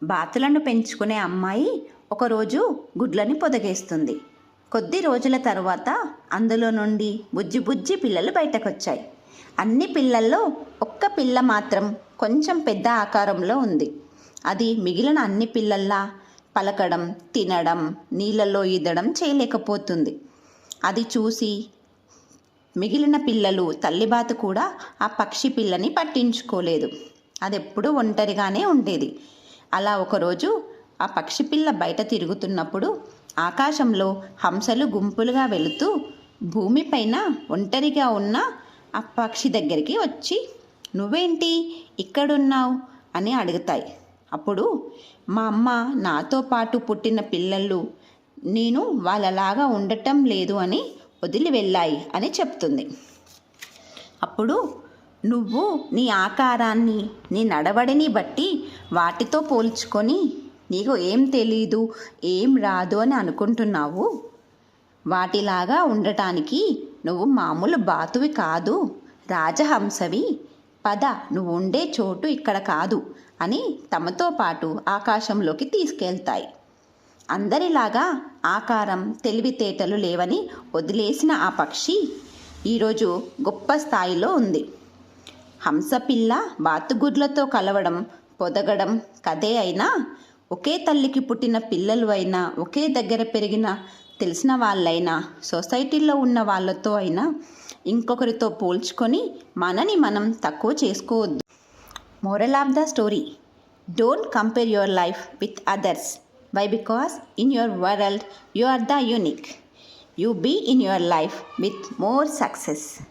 బాతులను పెంచుకునే అమ్మాయి ఒకరోజు గుడ్లని పొదగేస్తుంది. కొద్ది రోజుల తర్వాత అందులో నుండి బుజ్జి బుజ్జి పిల్లలు బయటకొచ్చాయి. అన్ని పిల్లల్లో ఒక్క పిల్ల మాత్రం కొంచెం పెద్ద ఆకారంలో ఉంది. అది మిగిలిన అన్ని పిల్లల్లా పలకడం, తినడం, నీళ్ళలో ఈదడం చేయలేకపోతుంది. అది చూసి మిగిలిన పిల్లలు తల్లిబాతు కూడా ఆ పక్షి పిల్లని పట్టించుకోలేదు. అది ఎప్పుడూ ఒంటరిగానే ఉండేది. అలా ఒకరోజు ఆ పక్షి పిల్ల బయట తిరుగుతున్నప్పుడు ఆకాశంలో హంసలు గుంపులుగా వెళుతూ భూమిపైన ఒంటరిగా ఉన్న ఆ పక్షి దగ్గరికి వచ్చి, "నువ్వేంటి ఇక్కడున్నావు?" అని అడుగుతాయి. అప్పుడు, "మా అమ్మ నాతో పాటు పుట్టిన పిల్లలు నేను వాళ్ళలాగా ఉండటం లేదు అని వదిలి వెళ్ళాయి" అని చెప్తుంది. అప్పుడు, "నువ్వు నీ ఆకారాన్ని, నీ నడవడిని బట్టి వాటితో పోల్చుకొని నీకు ఏం తెలీదు, ఏం రాదు అని అనుకుంటున్నావు. వాటిలాగా ఉండటానికి నువ్వు మామూలు బాతువి కాదు, రాజహంసవి. పద, నువ్వు ఉండే చోటు ఇక్కడ కాదు" అని తమతో పాటు ఆకాశంలోకి తీసుకెళ్తాయి. అందరిలాగా ఆకారం, తెలివితేటలు లేవని వదిలేసిన ఆ పక్షి ఈరోజు గొప్ప స్థాయిలో ఉంది. హంసపిల్ల బాతుగుడ్లతో కలవడం, పొదగడం కథే అయినా, ఒకే తల్లికి పుట్టిన పిల్లలు అయినా, ఒకే దగ్గర పెరిగిన తెలిసిన వాళ్ళైనా, సొసైటీలో ఉన్న వాళ్ళతో అయినా ఇంకొకరితో పోల్చుకొని మనని మనం తక్కువ చేసుకోవద్దు. Moral of the story: don't compare your life with others. Why? Because in your world you are the unique. You be in your life with more success.